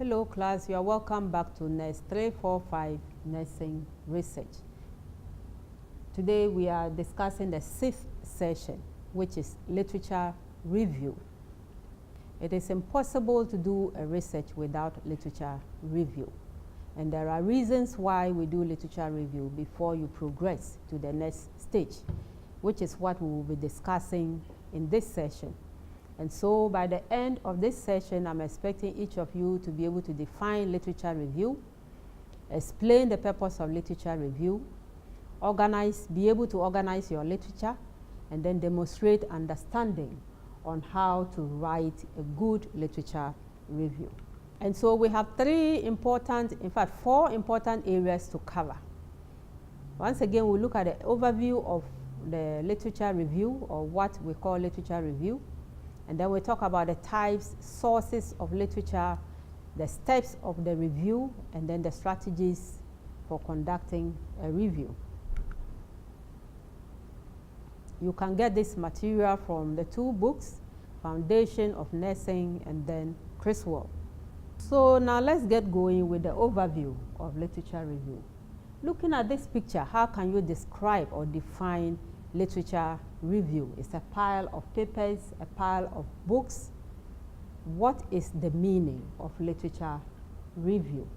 Hello class, you are welcome back to Nurs 345 Nursing Research. Today we are discussing the 6th session, which is literature review. It is impossible to do a research without literature review. And there are reasons why we do literature review before you progress to the next stage, which is what we will be discussing in this session. And so by the end of this session, I'm expecting each of you to be able to define literature review, explain the purpose of literature review, be able to organize your literature, and then demonstrate understanding on how to write a good literature review. And so we have four important areas to cover. Once again, we'll look at the overview of the literature review, or what we call literature review. And then we talk about the types, sources of literature, the steps of the review, and then the strategies for conducting a review. You can get this material from the two books, Foundation of Nursing and then Criswell. So now let's get going with the overview of literature review. Looking at this picture, how can you describe or define literature review? It's a pile of papers, a pile of books. What is the meaning of literature review?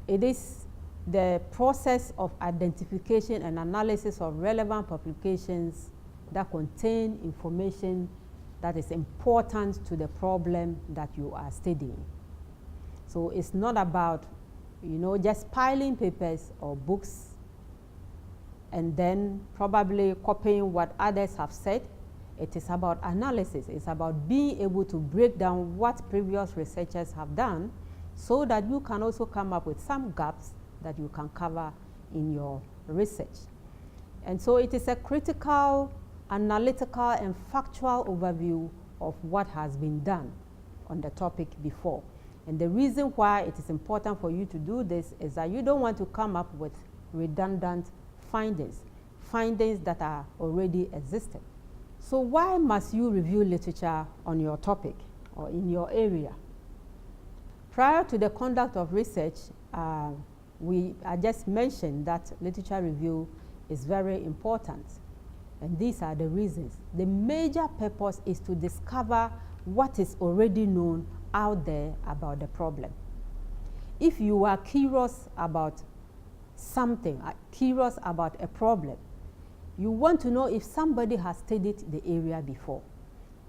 It is the process of identification and analysis of relevant publications that contain information that is important to the problem that you are studying. So it's not about, just piling papers or books and then probably copying what others have said. It is about analysis. It's about being able to break down what previous researchers have done so that you can also come up with some gaps that you can cover in your research. And so it is a critical, analytical, and factual overview of what has been done on the topic before. And the reason why it is important for you to do this is that you don't want to come up with redundant findings that are already existing. So why must you review literature on your topic or in your area? Prior to the conduct of research, I just mentioned that literature review is very important. And these are the reasons. The major purpose is to discover what is already known out there about the problem. If you are curious about something, curious about a problem, you want to know if somebody has studied the area before.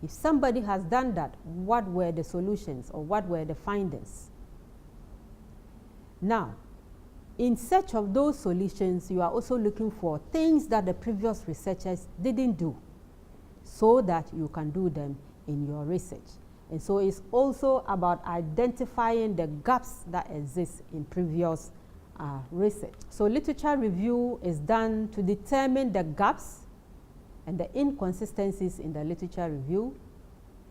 If somebody has done that, what were the solutions or what were the findings? Now, in search of those solutions, you are also looking for things that the previous researchers didn't do so that you can do them in your research. And so it's also about identifying the gaps that exist in previous research. So literature review is done to determine the gaps and the inconsistencies in the literature review,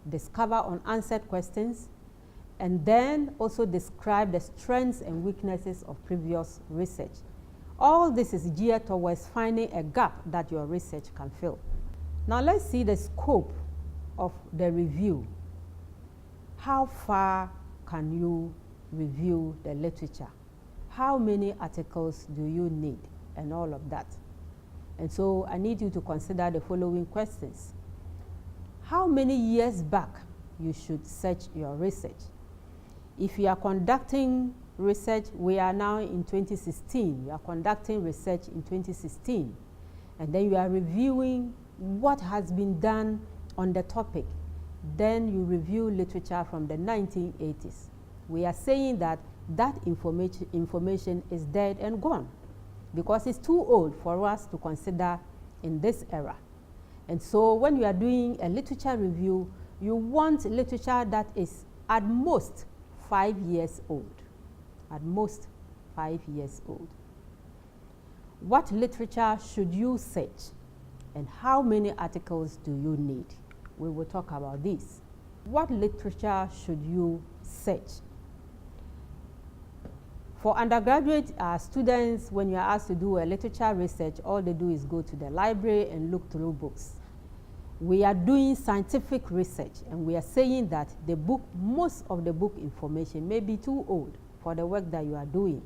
discover unanswered questions, and then also describe the strengths and weaknesses of previous research. All this is geared towards finding a gap that your research can fill. Now let's see the scope of the review. How far can you review the literature? How many articles do you need? And all of that. And so I need you to consider the following questions. How many years back you should search your research? If you are conducting research, we are now in 2016. You are conducting research in 2016. And then you are reviewing what has been done on the topic. Then you review literature from the 1980s. We are saying that information is dead and gone because it's too old for us to consider in this era. And so when you are doing a literature review, you want literature that is at most 5 years old. At most 5 years old. What literature should you search, and how many articles do you need? We will talk about this. What literature should you search? For undergraduate students, when you are asked to do a literature research, all they do is go to the library and look through books. we are doing scientific research, and we are saying that the book, most of the book information may be too old for the work that you are doing.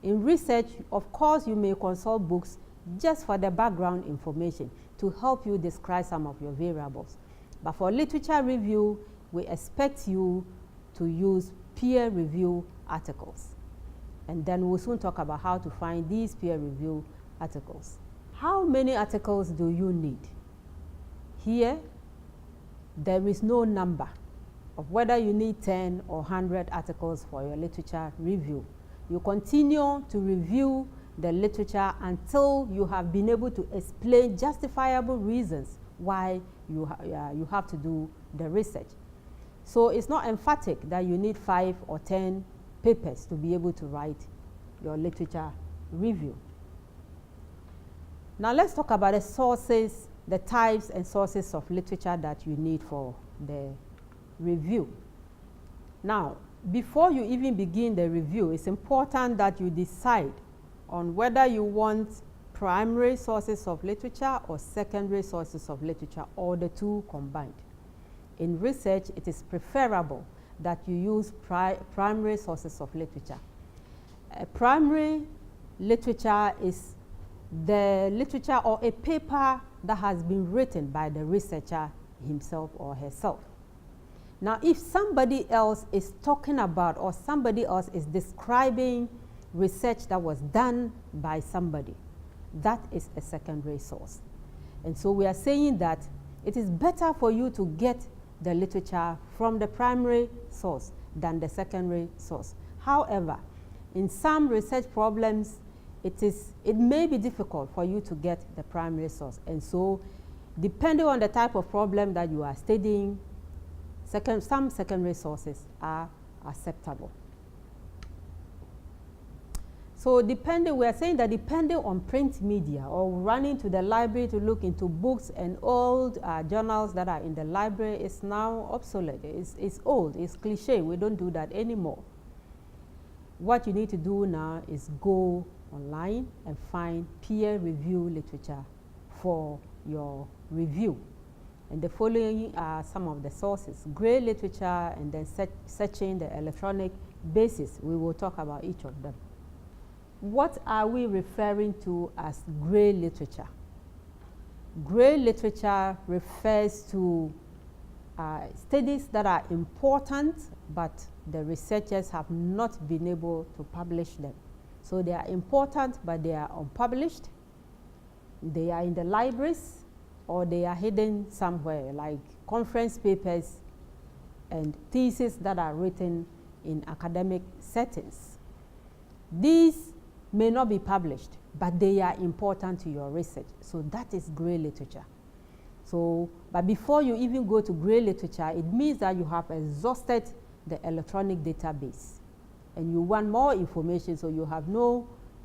In research, of course, you may consult books just for the background information to help you describe some of your variables. But for literature review, we expect you to use peer review articles. And then we'll soon talk about how to find these peer review articles. How many articles do you need? Here, there is no number of whether you need 10 or 100 articles for your literature review. You continue to review the literature until you have been able to explain justifiable reasons why you have to do the research. So it's not emphatic that you need 5 or 10 papers to be able to write your literature review. Now let's talk about the sources, the types and sources of literature that you need for the review. Now, before you even begin the review, it's important that you decide on whether you want primary sources of literature or secondary sources of literature, or the two combined. In research, it is preferable that you use primary sources of literature. Primary literature is the literature or a paper that has been written by the researcher himself or herself. Now, if somebody else is talking about or somebody else is describing research that was done by somebody, that is a secondary source. And so we are saying that it is better for you to get the literature from the primary source than the secondary source. However, in some research problems, it may be difficult for you to get the primary source. And so, depending on the type of problem that you are studying, some secondary sources are acceptable. So we are saying that depending on print media or running to the library to look into books and old journals that are in the library is now obsolete. It's old, it's cliche, we don't do that anymore. What you need to do now is go online and find peer review literature for your review. And the following are some of the sources: gray literature, and then searching the electronic basis. We will talk about each of them. What are we referring to as gray literature? Gray literature refers to studies that are important, but the researchers have not been able to publish them. So they are important, but they are unpublished. They are in the libraries, or they are hidden somewhere, like conference papers and theses that are written in academic settings. These may not be published, but they are important to your research. So that is gray literature. So, but before you even go to gray literature, it means that you have exhausted the electronic database and you want more information, so you have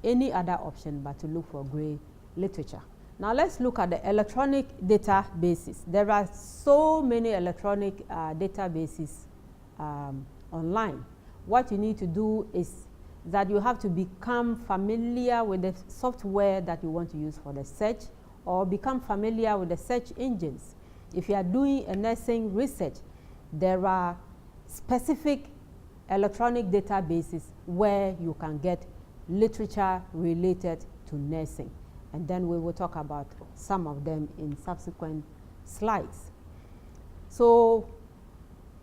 any other option but to look for gray literature. Now let's look at the electronic databases. There are so many electronic databases online. What you need to do is that you have to become familiar with the software that you want to use for the search, or become familiar with the search engines. If you are doing a nursing research, there are specific electronic databases where you can get literature related to nursing. And then we will talk about some of them in subsequent slides. So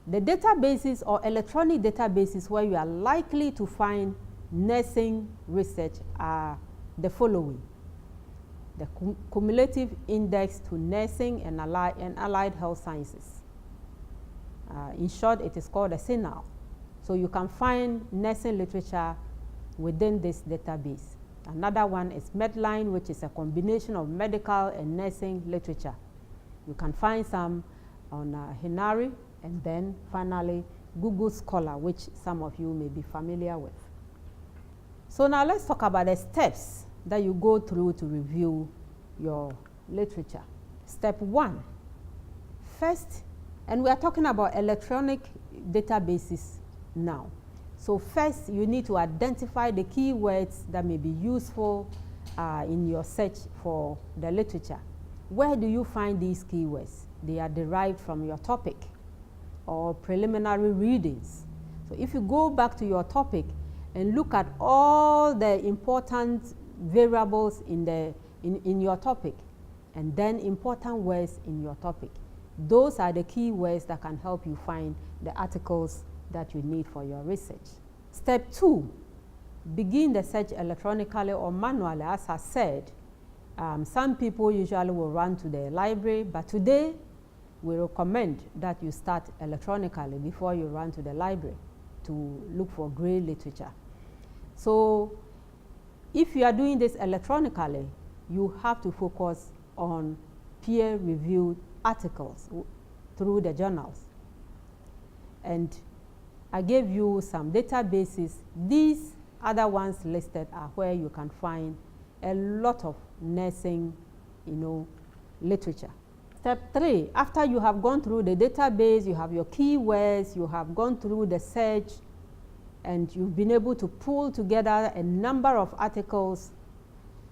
the databases or electronic databases where you are likely to find nursing research are the following: the Cumulative Index to Nursing and Allied Health Sciences. In short, it is called a CINAHL. So you can find nursing literature within this database. Another one is Medline, which is a combination of medical and nursing literature. You can find some on Hinari, and then finally Google Scholar, which some of you may be familiar with. So now let's talk about the steps that you go through to review your literature. Step 1, first, and we are talking about electronic databases now. So first, you need to identify the keywords that may be useful in your search for the literature. Where do you find these keywords? they are derived from your topic or preliminary readings. So if you go back to your topic and look at all the important variables in your topic, and then important words in your topic, those are the key words that can help you find the articles that you need for your research. Step 2, begin the search electronically or manually. As I said, some people usually will run to the library, but today we recommend that you start electronically before you run to the library to look for great literature. So if you are doing this electronically, you have to focus on peer-reviewed articles through the journals. And I gave you some databases. These other ones listed are where you can find a lot of nursing, literature. Step 3, after you have gone through the database, you have your keywords, you have gone through the search, and you've been able to pull together a number of articles.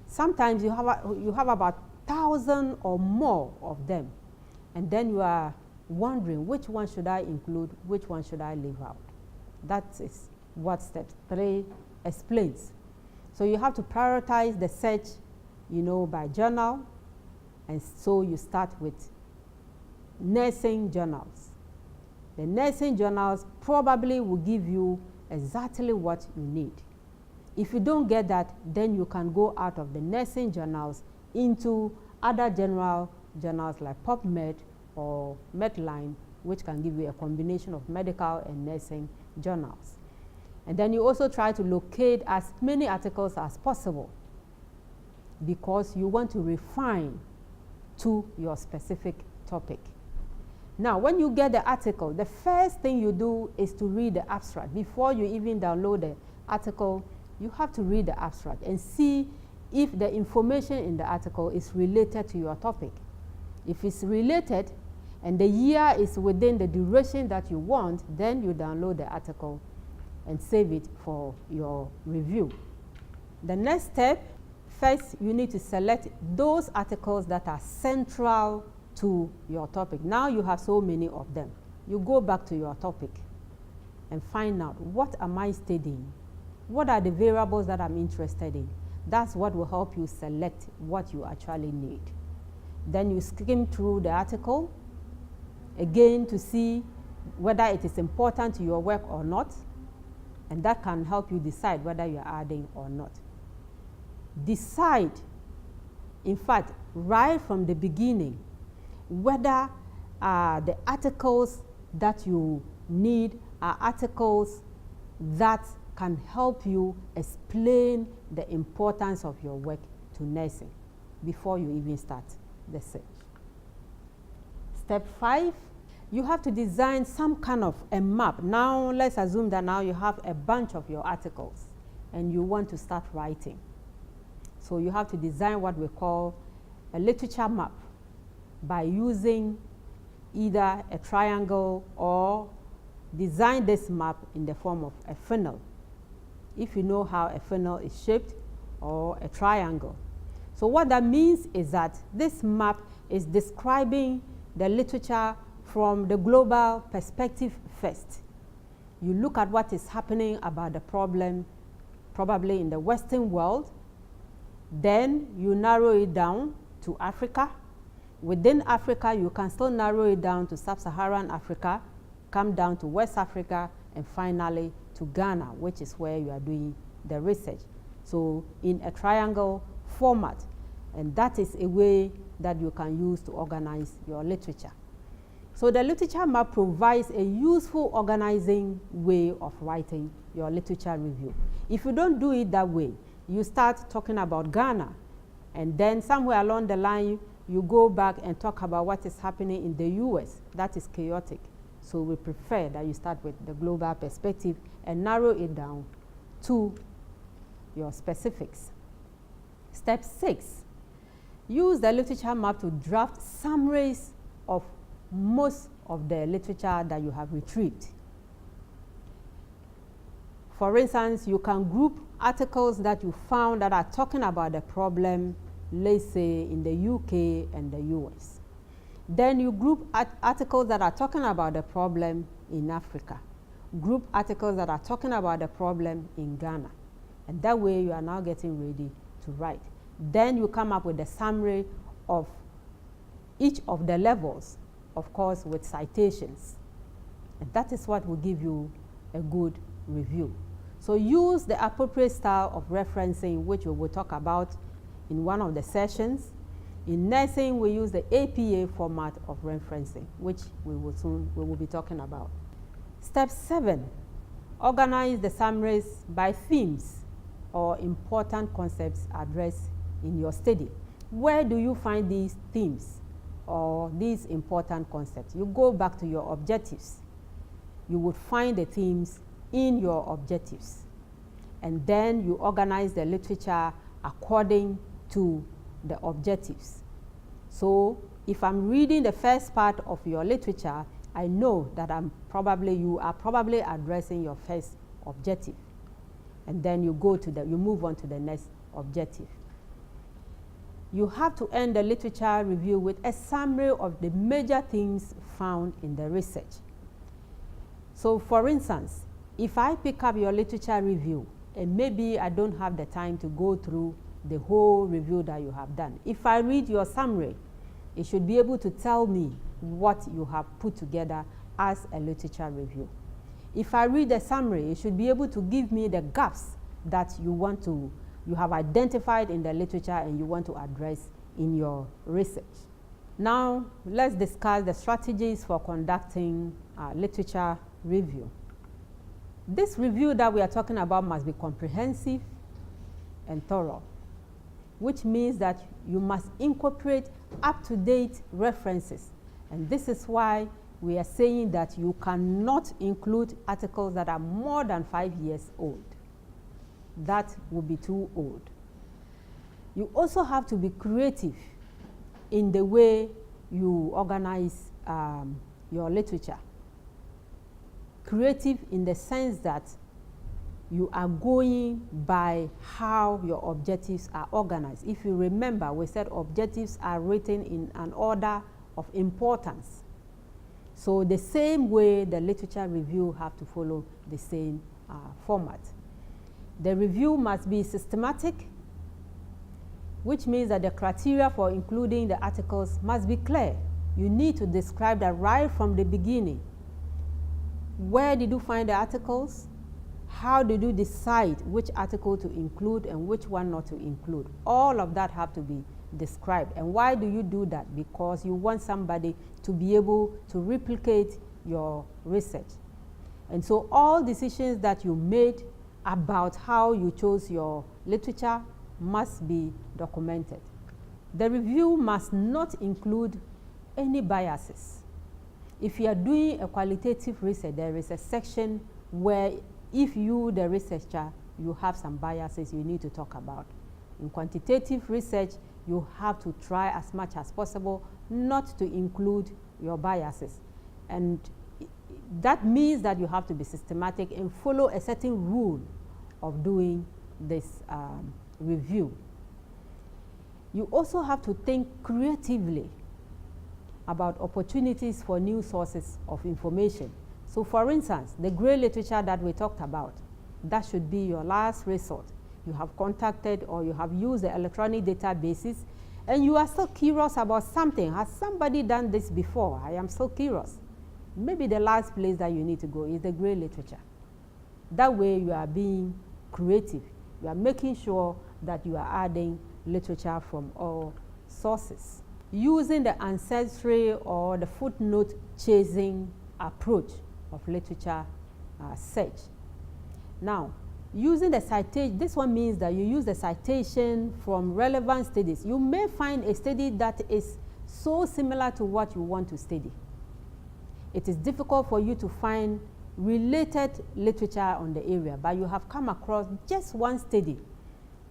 Sometimes you have about 1,000 or more of them, and then you are wondering which one should I include, which one should I leave out. That is what step 3 explains. So you have to prioritize the search, by journal, and so you start with nursing journals. The nursing journals probably will give you exactly what you need. If you don't get that, then you can go out of the nursing journals into other general journals like PubMed or Medline, which can give you a combination of medical and nursing journals. And then you also try to locate as many articles as possible because you want to refine to your specific topic. Now, when you get the article, the first thing you do is to read the abstract. Before you even download the article, you have to read the abstract and see if the information in the article is related to your topic. If it's related and the year is within the duration that you want, then you download the article and save it for your review. The next step, first you need to select those articles that are central to your topic. Now you have so many of them. You go back to your topic and find out, what am I studying? What are the variables that I'm interested in? That's what will help you select what you actually need. Then you skim through the article again to see whether it is important to your work or not, and that can help you decide whether you're adding or not. Decide, in fact, right from the beginning, whether the articles that you need are articles that can help you explain the importance of your work to nursing before you even start the search. Step 5, you have to design some kind of a map. Now let's assume that now you have a bunch of your articles and you want to start writing. So you have to design what we call a literature map by using either a triangle or design this map in the form of a funnel, if you know how a funnel is shaped, or a triangle. So what that means is that this map is describing the literature from the global perspective first. You look at what is happening about the problem, probably in the Western world. Then you narrow it down to Africa. Within Africa, you can still narrow it down to Sub-Saharan Africa, come down to West Africa, and finally to Ghana, which is where you are doing the research. So in a triangle format, and that is a way that you can use to organize your literature. So the literature map provides a useful organizing way of writing your literature review. If you don't do it that way, you start talking about Ghana, and then somewhere along the line, you go back and talk about what is happening in the US. That is chaotic. So we prefer that you start with the global perspective and narrow it down to your specifics. Step 6, use the literature map to draft summaries of most of the literature that you have retrieved. For instance, you can group articles that you found that are talking about the problem, let's say in the UK and the US. Then you group articles that are talking about the problem in Africa. Group articles that are talking about the problem in Ghana. And that way you are now getting ready to write. Then you come up with a summary of each of the levels, of course with citations. And that is what will give you a good review. So use the appropriate style of referencing, which we will talk about in one of the sessions. In nursing, we use the APA format of referencing, which we will be talking about. Step 7, organize the summaries by themes or important concepts addressed in your study. Where do you find these themes or these important concepts? You go back to your objectives. You would find the themes in your objectives. And then you organize the literature according to the objectives. So if I'm reading the first part of your literature, I know that you are probably addressing your first objective. And then you move on to the next objective. You have to end the literature review with a summary of the major things found in the research. So for instance, if I pick up your literature review, and maybe I don't have the time to go through the whole review that you have done. If I read your summary, it should be able to tell me what you have put together as a literature review. If I read the summary, it should be able to give me the gaps that you have identified in the literature and you want to address in your research. Now, let's discuss the strategies for conducting literature review. This review that we are talking about must be comprehensive and thorough, which means that you must incorporate up-to-date references. And this is why we are saying that you cannot include articles that are more than 5 years old. That would be too old. You also have to be creative in the way you organize your literature. Creative in the sense that you are going by how your objectives are organized. If you remember, we said objectives are written in an order of importance. So the same way the literature review have to follow the same format. The review must be systematic, which means that the criteria for including the articles must be clear. You need to describe that right from the beginning. Where did you find the articles? How did you decide which article to include and which one not to include? All of that have to be described. And why do you do that? Because you want somebody to be able to replicate your research. And so all decisions that you made about how you chose your literature must be documented. The review must not include any biases. If you are doing a qualitative research, there is a section where if you, the researcher, you have some biases you need to talk about. In quantitative research, you have to try as much as possible not to include your biases. And that means that you have to be systematic and follow a certain rule of doing this review. You also have to think creatively about opportunities for new sources of information. So for instance, the gray literature that we talked about, that should be your last resort. You have contacted or you have used the electronic databases and you are still curious about something. Has somebody done this before? I am so curious. Maybe the last place that you need to go is the gray literature. That way you are being creative. You are making sure that you are adding literature from all sources. Using the ancestry or the footnote chasing approach of literature search. Now, using the citation, this one means that you use the citation from relevant studies. You may find a study that is so similar to what you want to study. It is difficult for you to find related literature on the area, but you have come across just one study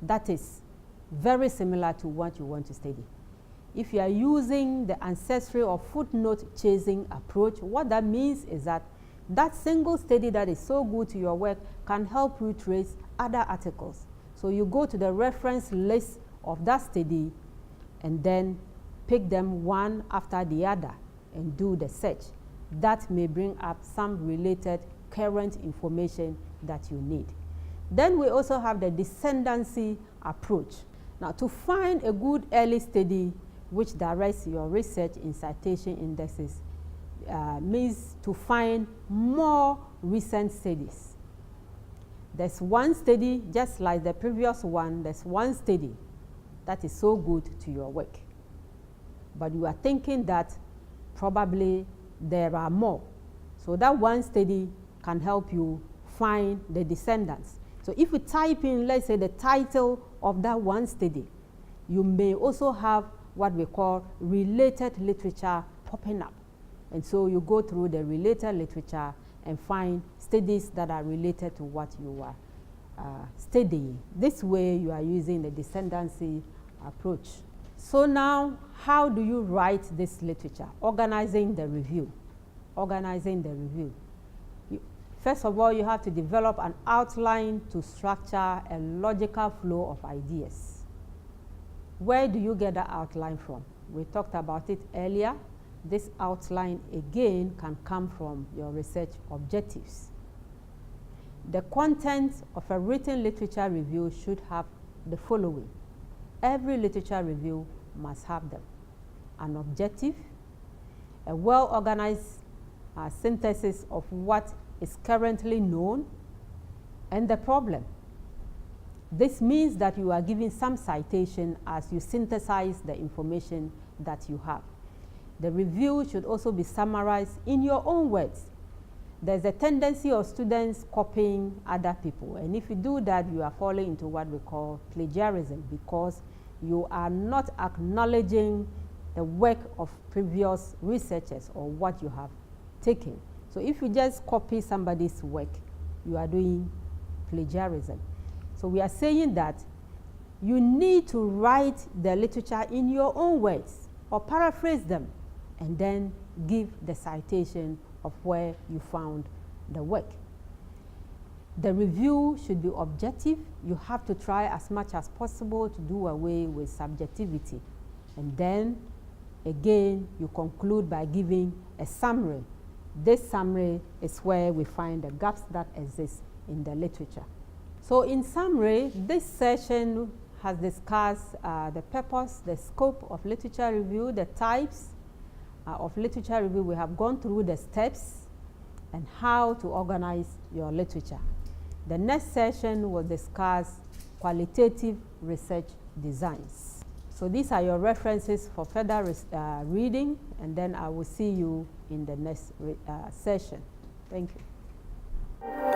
that is very similar to what you want to study. If you are using the ancestry or footnote chasing approach, what that means is that that single study that is so good to your work can help you trace other articles. So you go to the reference list of that study and then pick them one after the other and do the search. That may bring up some related current information that you need. Then we also have the descendancy approach. Now, to find a good early study which directs your research in citation indexes means to find more recent studies. There's one study, just like the previous one, there's one study that is so good to your work. But you are thinking that probably there are more. So that one study can help you find the descendants. So if you type in, let's say, the title of that one study, you may also have what we call related literature popping up. And so you go through the related literature and find studies that are related to what you are studying. This way you are using the descendancy approach. So now, how do you write this literature? Organizing the review. Organizing the review. First of all, you have to develop an outline to structure a logical flow of ideas. Where do you get the outline from? We talked about it earlier. This outline, again, can come from your research objectives. The content of a written literature review should have the following. Every literature review must have them: an objective, a well-organized synthesis of what is currently known, and the problem. This means that you are giving some citation as you synthesize the information that you have. The review should also be summarized in your own words. There's a tendency of students copying other people, and if you do that, you are falling into what we call plagiarism, because you are not acknowledging the work of previous researchers or what you have taken. So if you just copy somebody's work, you are doing plagiarism. So we are saying that you need to write the literature in your own words or paraphrase them, and then give the citation of where you found the work. The review should be objective. You have to try as much as possible to do away with subjectivity. And then, again, you conclude by giving a summary. This summary is where we find the gaps that exist in the literature. So in summary, this session has discussed the purpose, the scope of literature review, the types of literature review. We have gone through the steps and how to organize your literature. The next session will discuss qualitative research designs. So these are your references for further reading, and then I will see you in the next session. Thank you.